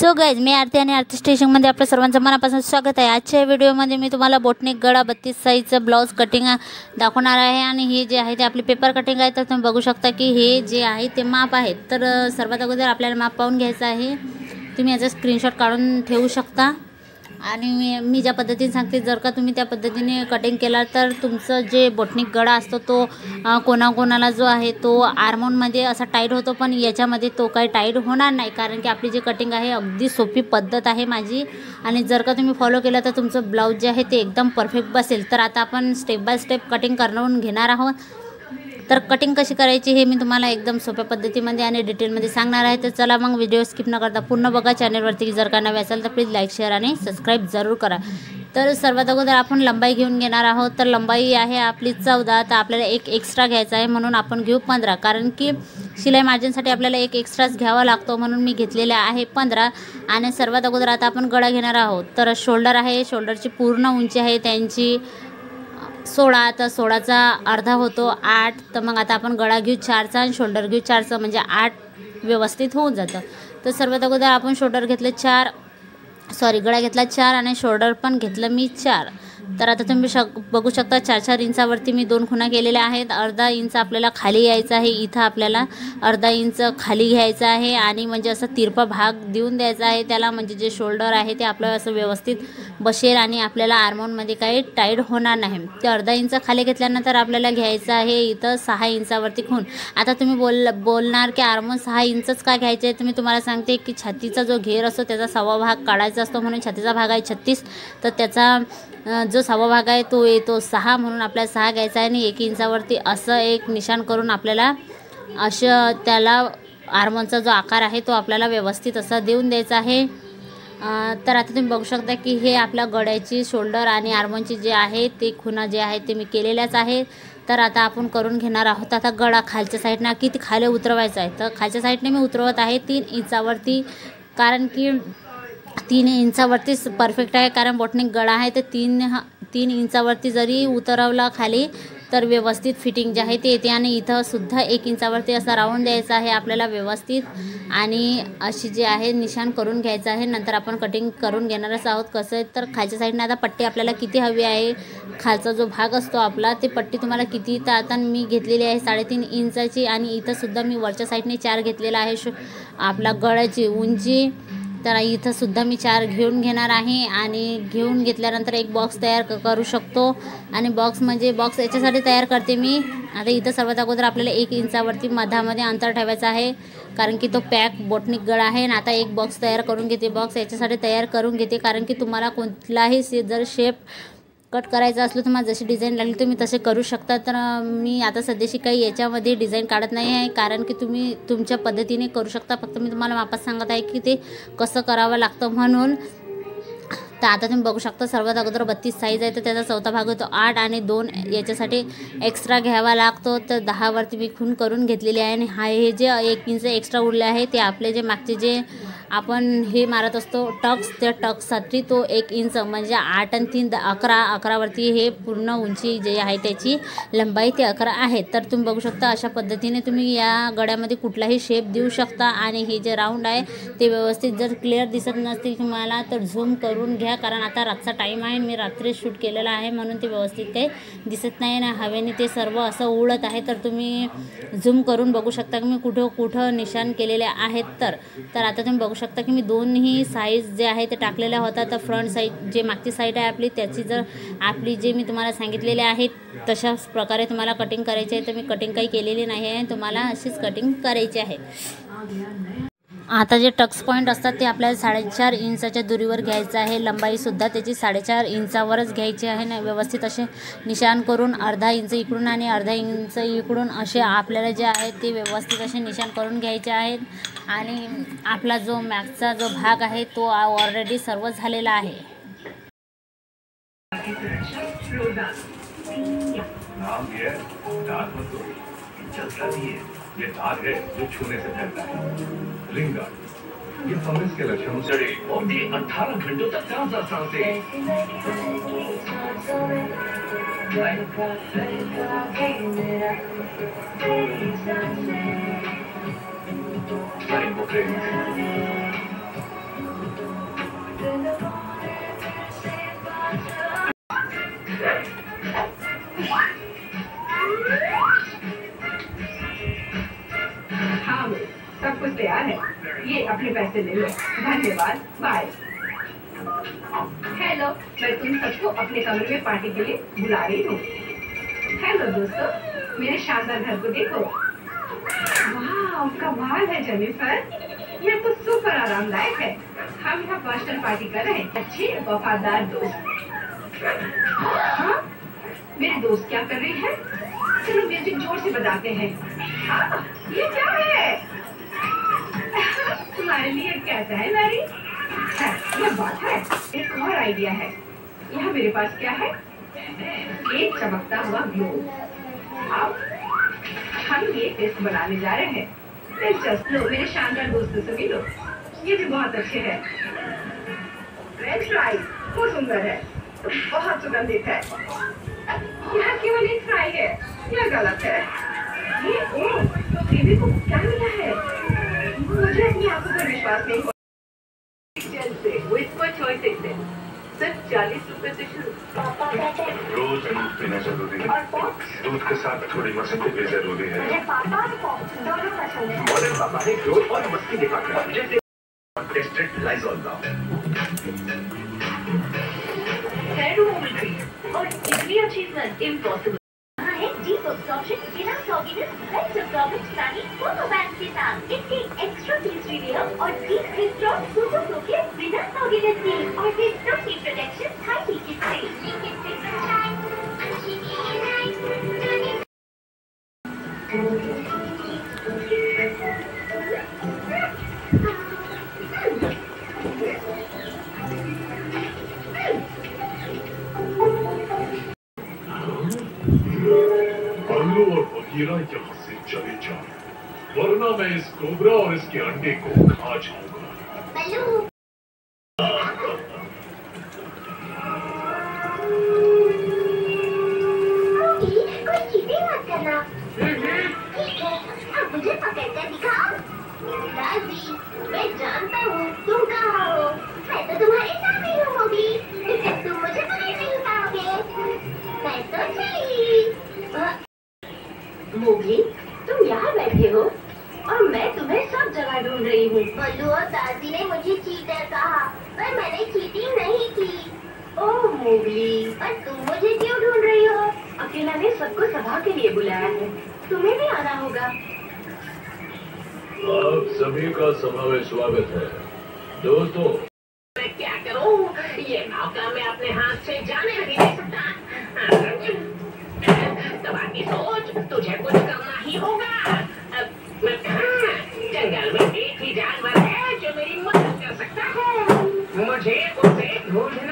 So guys, मी आरती आणि आरती स्टेशनमध्ये आपल्या सर्वांचं मनापासून स्वागत आहे। आजच्या व्हिडिओमध्ये मी तुम्हाला बोटनिक गळा 32 साईजचं ब्लाउज कटिंग दाखवणार आहे आणि हे जे आहे ते आपली पेपर कटिंग आहे। तर तुम्ही बघू शकता की हे जे आहे ते माप आहे। तर सर्वात अगोदर आपल्याला माप पाहून घ्यायचं आहे। तुम्ही याचा स्क्रीनशॉट काढून ठेवू शकता आणि मी ज्या पद्धतीने सांगते, जर का तुम्ही त्या पद्धतीने कटिंग केला तर तुमचं जे बोटनिक गळा असतो तो कोणाकोणाला जो आहे तो आर्मोनमध्ये असा टाईट होतो, पण याच्यामध्ये तो काही टाईट होणार नाही, कारण की आपली जी कटिंग आहे अगदी सोपी पद्धत आहे माझी। आणि जर का तुम्ही फॉलो केलं तर तुमचं ब्लाऊज जे आहे ते एकदम परफेक्ट बसेल। तर आता आपण स्टेप बाय स्टेप कटिंग करून घेणार आहोत। तर कटिंग कशी करायची हे मी तुम्हाला एकदम सोप्या पद्धतीमध्ये आणि डिटेलमध्ये सांगणार आहे। तर चला मग व्हिडिओ स्किप न करता पूर्ण बघा। चॅनलवरती जर का नवे असाल तर प्लीज लाईक, शेअर आणि सबस्क्राईब जरूर करा। तर सर्वात अगोदर आपण लंबाई घेऊन घेणार आहोत। तर लंबाई आहे आपली 14, तर आपल्याला एक एक्स्ट्रा घ्यायचा आहे, म्हणून आपण घेऊ 15, कारण की शिलाई मार्जिनसाठी आपल्याला एक एक्स्ट्राच घ्यावा लागतो, म्हणून मी घेतलेला आहे 15। आणि सर्वात अगोदर आता आपण गळा घेणार आहोत। तर शोल्डर आहे, शोल्डरची पूर्ण उंची आहे त्यांची 16, तर 16चा अर्धा होतो 8। तर मग आता आपण गळा घेऊ 4चा आणि शोल्डर घेऊ 4चा, म्हणजे 8 व्यवस्थित होऊन जातं। तर सर्वात अगोदर आपण शोल्डर घेतले 4, गळा घेतला 4 आणि शोल्डर पण घेतलं मी 4। तर आता तुम्ही बघू शकता 4-4 इंचावरती मी 2 खुणा केलेल्या आहेत। अर्धा इंच आपल्याला खाली यायचं आहे, इथं आपल्याला अर्धा इंच खाली घ्यायचं आहे आणि म्हणजे असं तिरपा भाग देऊन द्यायचा आहे त्याला, म्हणजे जे शोल्डर आहे ते आपलं असं व्यवस्थित बसेल आणि आपल्याला आर्मोनमध्ये काही टाईट होणार नाही। ते अर्धा इंच खाली घेतल्यानंतर आपल्याला घ्यायचं आहे इथं 6 इंचावरती खूण। आता तुम्ही बोलणार की आर्मोन 6 इंचच का घ्यायचे आहे, तर मी तुम्हाला सांगते की छातीचा जो घेर असतो त्याचा 1/2 भाग काढायचा असतो, म्हणून छातीचा भाग आहे 36, तर त्याचा जो 1/2 भाग आहे तो येतो 6, म्हणून आपल्याला 6 घ्यायचा आहे। आणि 1 इंचावरती असं एक निशाण करून आपल्याला असं त्याला आर्मोनचा जो आकार आहे तो आपल्याला व्यवस्थित असा देऊन द्यायचा आहे। तर आता तुम्ही बघू शकता की हे आपल्या गळ्याची शोल्डर आणि आर्मोनची जे आहे ते खुणा जे आहे ते मी केलेल्याच आहे। तर आता आपण करून घेणार आहोत। आता गळा खालच्या साईडनं किती खाली उतरवायचा आहे, तर खालच्या साईडने मी उतरवत आहे 3 इंचावरती, कारण की 3 इंचावरतीच परफेक्ट आहे, कारण बोटनिक गळा आहे। तर 3 इंचावरती जरी उतरवला खाली तर व्यवस्थित फिटिंग जे आहे ते येते। आणि इथं सुद्धा 1 इंचावरती असा राऊंड द्यायचा आहे आपल्याला व्यवस्थित, आणि अशी जे आहे निशाण करून घ्यायचं आहे। नंतर आपण कटिंग करून घेणारच आहोत। कसं आहे, तर खालच्या साईडने आता पट्टी आपल्याला किती हवी आहे, खालचा जो भाग असतो आपला ते पट्टी तुम्हाला किती, तर आता मी घेतलेली आहे 3.5 इंचाची, आणि इथं सुद्धा मी वरच्या साईडने 4 घेतलेला आहे आपला गळ्याची उंची। तर इथं सुद्धा मी 4 घेऊन घेणार आहे, आणि घेऊन घेतल्यानंतर एक बॉक्स तयार करू शकतो। आणि बॉक्स याच्यासाठी तयार करते मी। आता इथं सर्वात अगोदर आपल्याला 1 इंचावरती मधामध्ये अंतर ठेवायचं आहे, कारण की तो पॅक बोटनिक गळा आहे। आणि आता एक बॉक्स तयार करून घेते। बॉक्स याच्यासाठी तयार करून घेते कारण की तुम्हाला कोणताही जर शेप कट करायचं असलं, तुम्हाला जशी डिझाईन लागली तुम्ही तसे करू शकता। तर मी आता सध्याशी काही याच्यामध्ये डिझाईन काढत नाही आहे, कारण की तुम्ही तुमच्या पद्धतीने करू शकता। फक्त मी तुम्हाला वापस सांगत आहे की ते कसं करावं लागतं म्हणून। तर आता तुम्ही बघू शकता सर्वात अगोदर 32 साईज आहे, तर त्याचा चौथा भाग होतो 8, आणि 2 याच्यासाठी एक्स्ट्रा घ्यावा लागतो। तर 10वरती मी खूण करून घेतलेली आहे। आणि हे जे 1 इंच एक्स्ट्रा उरले आहे ते आपले जे मागचे जे आपण हे मारत असतो टक्स, त्या टक्ससाठी तो 1 इंच, म्हणजे 8 आणि 3 11वरती हे पूर्ण उंची जे आहे त्याची लंबाई ते 11 आहे। तर तुम्ही बघू शकता अशा पद्धतीने तुम्ही या गळ्यामध्ये कुठलाही शेप देऊ शकता। आणि हे जे राऊंड आहे ते व्यवस्थित जर क्लिअर दिसत नसतील तुम्हाला तर झूम करून घ्या, कारण आता रातचा टाईम आहे, मी रात्री शूट केलेला आहे म्हणून ते व्यवस्थित काही दिसत नाही ना, हवेने ते सर्व असं उडत आहे। तर तुम्ही झूम करून बघू शकता की मी कुठं निशाण केलेले आहेत। तर आता तुम्ही बघू शकता की मी दोन्ही साईज जे आहे ते टाकलेल्या होता। तर फ्रंट साईड जे मागची साईड आहे आपली त्याची जर आपली जे मी तुम्हाला सांगितलेले आहे तशाच प्रकारे तुम्हाला कटिंग करायची आहे। तर मी कटिंग काही केलेली नाही आहे, तुम्हाला अशीच कटिंग करायची आहे। आता जे टक्स पॉईंट असतात ते आपल्याला 4.5 इंचाच्या दुरीवर घ्यायचं आहे। लंबाईसुद्धा त्याची 4.5 इंचावरच घ्यायची आहे ना, व्यवस्थित असे निशाण करून अर्धा इंच इकडून आणि अर्धा इंच इकडून असे आपल्याला जे आहे ते व्यवस्थित असे निशाण करून घ्यायचे आहेत। आणि आपला जो मागचा जो भाग आहे तो ऑलरेडी सर्व झालेला आहे। ये दाग है जो छूने से फैलता है। लिंगा ये फंगस के लक्षणों से और भी 18 घंटों तक ताजा सांसें। पैसे ले लो। धन्यवाद, बाय। हेलो, मैं तुम सबको अपने कमरे में पार्टी के लिए बुला रही हूँ। हेलो दोस्तों, मेरे शानदार घर को देखो। वाह, कमाल है जेनिफर, यह तो सुपर आरामदायक है। हम यहाँ पर्सनल पार्टी कर रहे हैं। अच्छे वफादार दोस्त। हाँ, मेरे दोस्त क्या कर रहे हैं? चलो म्यूजिक जोर से बजाते हैं। ये क्या है? तुम्हारे लिए कैसा है मैरी? यह बात है। एक और आइडिया है। यहाँ मेरे पास क्या है? एक चमकता हुआ ग्लोब। अब हम ये टेस्ट बनाने जा रहे हैं। दिलचस्प। लो, मेरे शानदार दोस्तों से मिलो। ये भी बहुत अच्छे हैं। फ्रेंच फ्राई बहुत सुंदर है, बहुत सुगंधित है। यहाँ केवल एक फ्राई है, यह गलत है। ये बेबी को क्या मिला है? मुझे अपनी आंखों पर विश्वास नहीं हो। सिर्फ 40 रुपए से शुरू। रोज दूध पीना जरूरी है और दूध के साथ थोड़ी मस्ती भी जरूरी है। मुझे पापा और पॉप्स दोनों पसंद है। बोले पापा ने दूध और मस्ती दिखाकर जैसे टेस्टेड लाइजॉल का और इतनी अच्छी स्मेल इम्पॉसिबल। डीप अब्सॉर्प्शन बिना सॉगिनेस, हेल्थ अब्सॉर्बेंट प्लानी फोटो बैंड के साथ इसके एक्स्ट्रा पेस्ट्री लेयर और डीप क्रिस्टल सुपर फ्लो के बिना सॉगिनेस के और फिर सबकी प्रोटेक्शन हाई हीट से। बल्लू और बगीरा यहाँ से चले जाओ, वरना मैं इस कोबरा और इसके अंडे को खा जाऊंगा। कोई चीटिंग मत करना। ठीक है, अब मुझे पकड़कर दिखाओ। दादी, मैं जानता हूँ तुम कहाँ हो। मैं तो तुम्हारे साथ ही होगी। तुम मुझे पकड़ नहीं पाओगे। मैं तो चली। मोगली, तुम यहाँ बैठे हो और मैं तुम्हें सब जगह ढूंढ रही हूँ। बल्लू और दादी ने मुझे चीटर कहा, पर मैंने चीटिंग नहीं की। ओह मोगली, पर तुम मुझे क्यों ढूंढ रही हो? अकेला ने सबको सभा के लिए बुलाया है, तुम्हें भी आना होगा। आप सभी का सभा में स्वागत है दोस्तों। मैं क्या करूं? ये मौका मैं अपने हाथ से जाने नहीं दे सकता। तुम्हारी सोच, तुझे कुछ करना ही होगा। जंगल में एक ही जानवर है जो मेरी मदद कर सकता है। मुझे उसे ढूंढना